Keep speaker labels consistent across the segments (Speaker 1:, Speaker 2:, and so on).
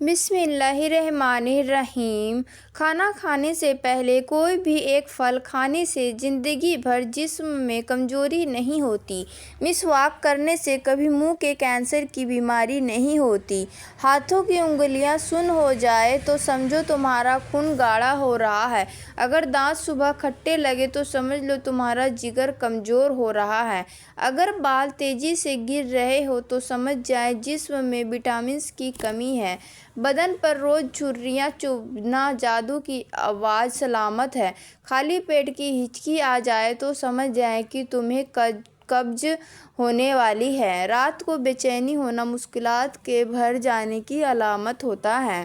Speaker 1: بسم اللہ الرحمن الرحیم۔ کھانا کھانے سے پہلے کوئی بھی ایک پھل کھانے سے زندگی بھر جسم میں کمزوری نہیں ہوتی۔ مسواک کرنے سے کبھی منہ کے کینسر کی بیماری نہیں ہوتی۔ ہاتھوں کی انگلیاں سن ہو جائیں تو سمجھو تمہارا خون گاڑھا ہو رہا ہے۔ اگر دانت صبح کھٹے لگے تو سمجھ لو تمہارا جگر کمزور ہو رہا ہے۔ اگر بال تیزی سے گر رہے ہو تو سمجھ جائیں جسم میں وٹامنز کی کمی ہے۔ بدن پر روز چھریاں چبھنا جادو کی آواز سلامت ہے۔ خالی پیٹ کی ہچکی آ جائے تو سمجھ جائیں کہ تمہیں قبض ہونے والی ہے۔ رات کو بے چینی ہونا مشکلات کے بڑھ جانے کی علامت ہوتا ہے۔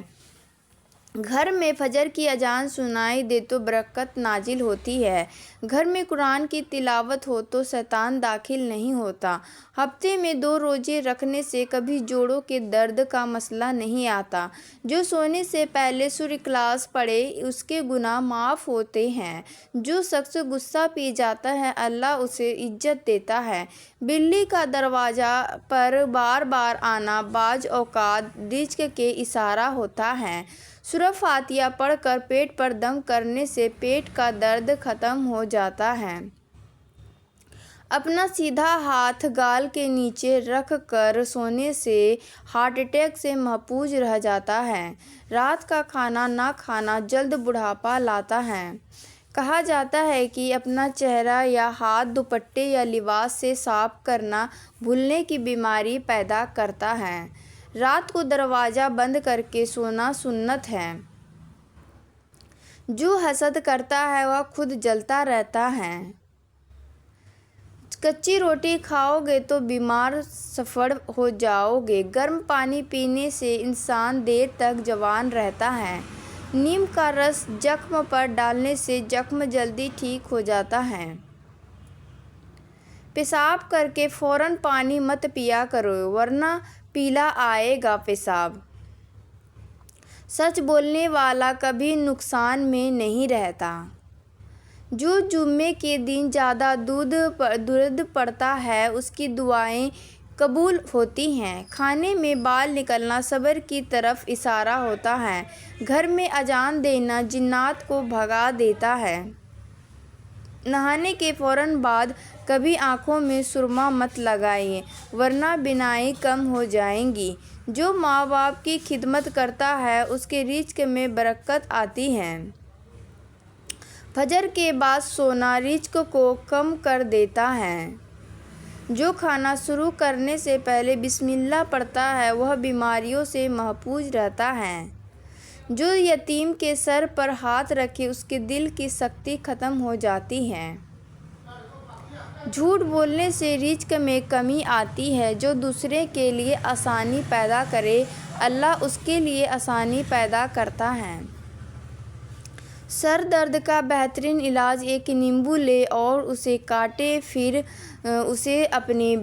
Speaker 1: گھر میں فجر کی اذان سنائی دے تو برکت نازل ہوتی ہے۔ گھر میں قرآن کی تلاوت ہو تو شیطان داخل نہیں ہوتا۔ ہفتے میں 2 روزے رکھنے سے کبھی جوڑوں کے درد کا مسئلہ نہیں آتا۔ جو سونے سے پہلے سورہ اخلاص پڑھے اس کے گناہ معاف ہوتے ہیں۔ جو شخص غصہ پی جاتا ہے اللہ اسے عزت دیتا ہے۔ بلی کا دروازہ پر بار بار آنا بعض اوقات رزق کے اشارہ ہوتا ہے۔ سورہ فاتحہ پڑھ کر پیٹ پر دم کرنے سے پیٹ کا درد ختم ہو جاتا ہے۔ اپنا سیدھا ہاتھ گال کے نیچے رکھ کر سونے سے ہارٹ اٹیک سے محفوظ رہ جاتا ہے۔ رات کا کھانا نہ کھانا جلد بڑھاپا لاتا ہے۔ کہا جاتا ہے کہ اپنا چہرہ یا ہاتھ دوپٹے یا لباس سے صاف کرنا بھولنے کی بیماری پیدا کرتا ہے۔ رات کو دروازہ بند کر کے سونا سنت ہے۔ جو حسد کرتا ہے وہ خود جلتا رہتا ہے۔ کچی روٹی کھاؤ گے تو بیمار سفڑ ہو جاؤ گے۔ گرم پانی پینے سے انسان دیر تک جوان رہتا ہے۔ نیم کا رس زخم پر ڈالنے سے زخم جلدی ٹھیک ہو جاتا ہے۔ پیشاب کر کے فوراً پانی مت پیا کرو ورنہ پیلا آئے گا پیشاب۔ سچ بولنے والا کبھی نقصان میں نہیں رہتا۔ جو جمعے کے دن زیادہ درود پڑھتا ہے اس کی دعائیں قبول ہوتی ہیں۔ کھانے میں بال نکلنا صبر کی طرف اشارہ ہوتا ہے۔ گھر میں اذان دینا جنات کو بھگا دیتا ہے۔ نہانے کے فوراً بعد کبھی آنکھوں میں سرما مت لگائیے ورنہ بینائی کم ہو جائے گی۔ جو ماں باپ کی خدمت کرتا ہے اس کے رزق میں برکت آتی ہے۔ فجر کے بعد سونا رزق کو کم کر دیتا ہے۔ جو کھانا شروع کرنے سے پہلے بسم اللہ پڑھتا ہے وہ بیماریوں سے محفوظ رہتا ہے۔ جو یتیم کے سر پر ہاتھ رکھے اس کے دل کی سختی ختم ہو جاتی ہے۔ جھوٹ بولنے سے رزق میں کمی آتی ہے۔ جو دوسرے کے لیے آسانی پیدا کرے اللہ اس کے لیے آسانی پیدا کرتا ہے۔ سر درد کا بہترین علاج ایک نیمبو لے اور اسے کاٹے پھر اسے اپنی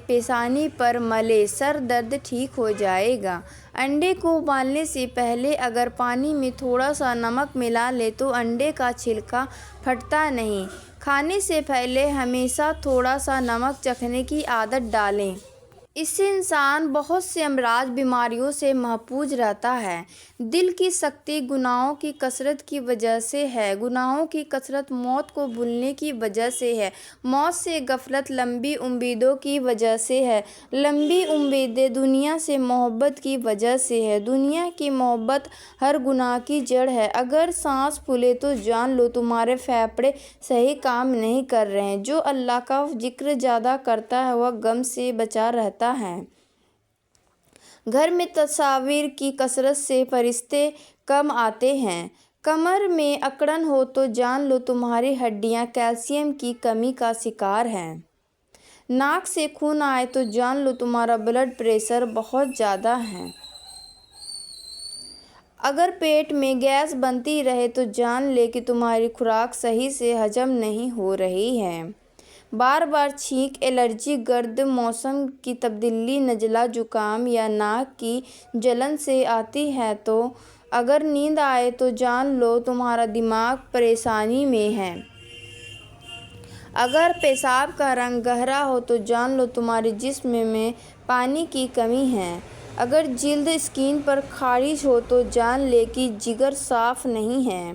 Speaker 1: پیشانی پر ملے سر درد ٹھیک ہو جائے گا۔ انڈے کو ابالنے سے پہلے اگر پانی میں تھوڑا سا نمک ملا لیں تو انڈے کا چھلکا پھٹتا نہیں۔ کھانے سے پہلے ہمیشہ تھوڑا سا نمک چکھنے کی عادت ڈالیں۔ اس سے انسان بہت سے امراض بیماریوں سے محفوظ رہتا ہے۔ دل کی سختی گناہوں کی کثرت کی وجہ سے ہے۔ گناہوں کی کثرت موت کو بھولنے کی وجہ سے ہے۔ موت سے غفلت لمبی امیدوں کی وجہ سے ہے۔ لمبی امیدیں دنیا سے محبت کی وجہ سے ہے۔ دنیا کی محبت ہر گناہ کی جڑ ہے۔ اگر سانس پھولے تو جان لو تمہارے پھیپھڑے صحیح کام نہیں کر رہے۔ جو اللہ کا ذکر زیادہ کرتا ہے وہ غم سے بچا رہتا ہے۔ گھر میں تصاویر کی کثرت سے فرشتے کم آتے ہیں۔ کمر میں اکڑن ہو تو جان لو تمہاری ہڈیاں کیلشیم کی کمی کا شکار ہیں۔ ناک سے خون آئے تو جان لو تمہارا بلڈ پریشر بہت زیادہ ہے۔ اگر پیٹ میں گیس بنتی رہے تو جان لے کہ تمہاری خوراک صحیح سے ہضم نہیں ہو رہی ہے۔ بار بار چھینک الرجی گرد موسم کی تبدیلی نزلہ زکام یا ناک کی جلن سے آتی ہے تو اگر نیند آئے تو جان لو تمہارا دماغ پریشانی میں ہے۔ اگر پیشاب کا رنگ گہرا ہو تو جان لو تمہارے جسم میں پانی کی کمی ہے۔ اگر جلد اسکن پر خارش ہو تو جان لے کہ جگر صاف نہیں ہے۔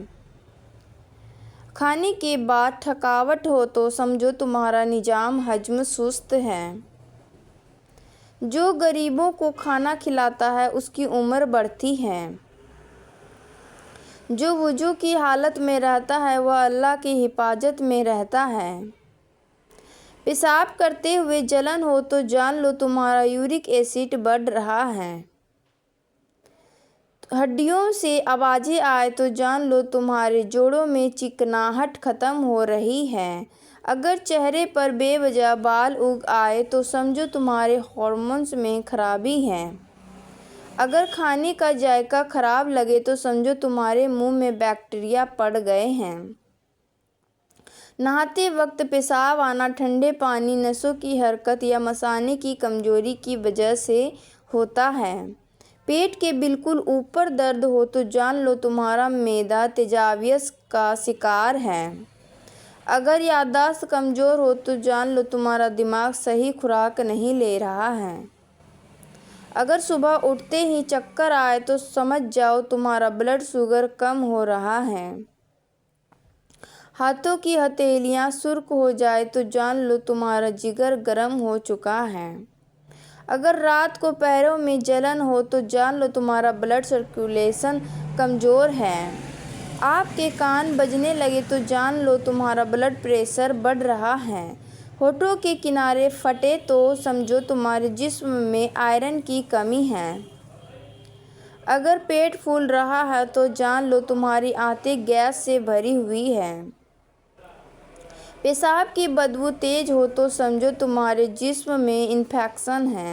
Speaker 1: کھانے کے بعد تھکاوٹ ہو تو سمجھو تمہارا نظام ہضم سست ہے۔ جو غریبوں کو کھانا کھلاتا ہے اس کی عمر بڑھتی ہے۔ جو وضو کی حالت میں رہتا ہے وہ اللہ کی حفاظت میں رہتا ہے۔ پیشاب کرتے ہوئے جلن ہو تو جان لو تمہارا یورک ایسڈ بڑھ رہا ہے۔ ہڈیوں سے آوازیں آئیں تو جان لو تمہارے جوڑوں میں چکناہٹ ختم ہو رہی ہے۔ اگر چہرے پر بے وجہ بال اگ آئیں تو سمجھو تمہارے ہارمونز میں خرابی ہے۔ اگر کھانے کا ذائقہ خراب لگے تو سمجھو تمہارے منہ میں بیکٹیریا پڑ گئے ہیں۔ نہاتے وقت پیشاب آنا ٹھنڈے پانی، نسوں کی حرکت یا مثانے کی کمزوری کی وجہ سے ہوتا ہے۔ پیٹ کے بالکل اوپر درد ہو تو جان لو تمہارا معدہ تجاویز کا شکار ہے۔ اگر یادداشت کمزور ہو تو جان لو تمہارا دماغ صحیح خوراک نہیں لے رہا ہے۔ اگر صبح اٹھتے ہی چکر آئے تو سمجھ جاؤ تمہارا بلڈ شوگر کم ہو رہا ہے۔ ہاتھوں کی ہتھیلیاں سرخ ہو جائیں تو جان لو تمہارا جگر گرم ہو چکا ہے۔ اگر رات کو پیروں میں جلن ہو تو جان لو تمہارا بلڈ سرکولیشن کمزور ہے۔ آپ کے کان بجنے لگے تو جان لو تمہارا بلڈ پریشر بڑھ رہا ہے۔ ہونٹوں کے کنارے پھٹے تو سمجھو تمہارے جسم میں آئرن کی کمی ہے۔ اگر پیٹ پھول رہا ہے تو جان لو تمہاری آنتیں گیس سے بھری ہوئی ہیں۔ پیشاب کی بدبو تیز ہو تو سمجھو تمہارے جسم میں انفیکشن ہے۔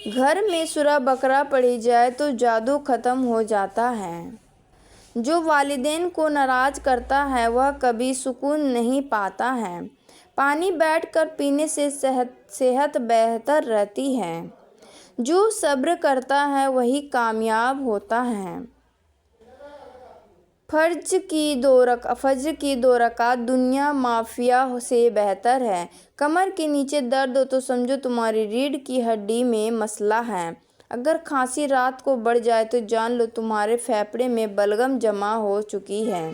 Speaker 1: گھر میں سورہ بقرہ پڑھی جائے تو جادو ختم ہو جاتا ہے۔ جو والدین کو ناراض کرتا ہے وہ کبھی سکون نہیں پاتا ہے۔ پانی بیٹھ کر پینے سے صحت بہتر رہتی ہے۔ جو صبر کرتا ہے وہی کامیاب ہوتا ہے۔ فجر کی 2 رکعت دنیا مافیا سے بہتر ہے۔ کمر کے نیچے درد ہو تو سمجھو تمہاری ریڑھ کی ہڈی میں مسئلہ ہے۔ اگر کھانسی رات کو بڑھ جائے تو جان لو تمہارے پھیپھڑے میں بلغم جمع ہو چکی ہے۔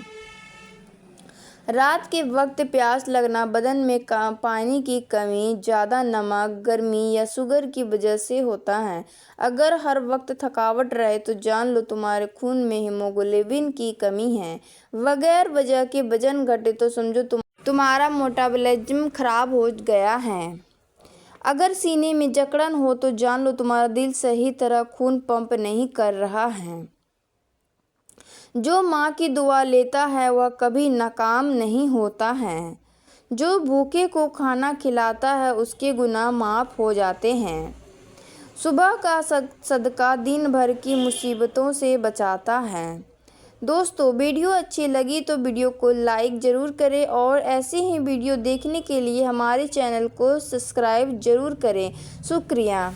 Speaker 1: رات کے وقت پیاس لگنا بدن میں پانی کی کمی، زیادہ نمک، گرمی یا شوگر کی وجہ سے ہوتا ہے۔ اگر ہر وقت تھکاوٹ رہے تو جان لو تمہارے خون میں ہیموگلوبن کی کمی ہے۔ بغیر وجہ کے وزن گھٹے تو سمجھو تمہارا میٹابولزم خراب ہو گیا ہے۔ اگر سینے میں جکڑن ہو تو جان لو تمہارا دل صحیح طرح خون پمپ نہیں کر رہا ہے۔ جو ماں کی دعا لیتا ہے وہ کبھی ناکام نہیں ہوتا ہے۔ جو بھوکے کو کھانا کھلاتا ہے اس کے گناہ معاف ہو جاتے ہیں۔ صبح کا صدقہ دن بھر کی مصیبتوں سے بچاتا ہے۔ دوستو ویڈیو اچھی لگی تو ویڈیو کو لائک ضرور کریں اور ایسے ہی ویڈیو دیکھنے کے لیے ہمارے چینل کو سبسکرائب ضرور کریں۔ شکریہ۔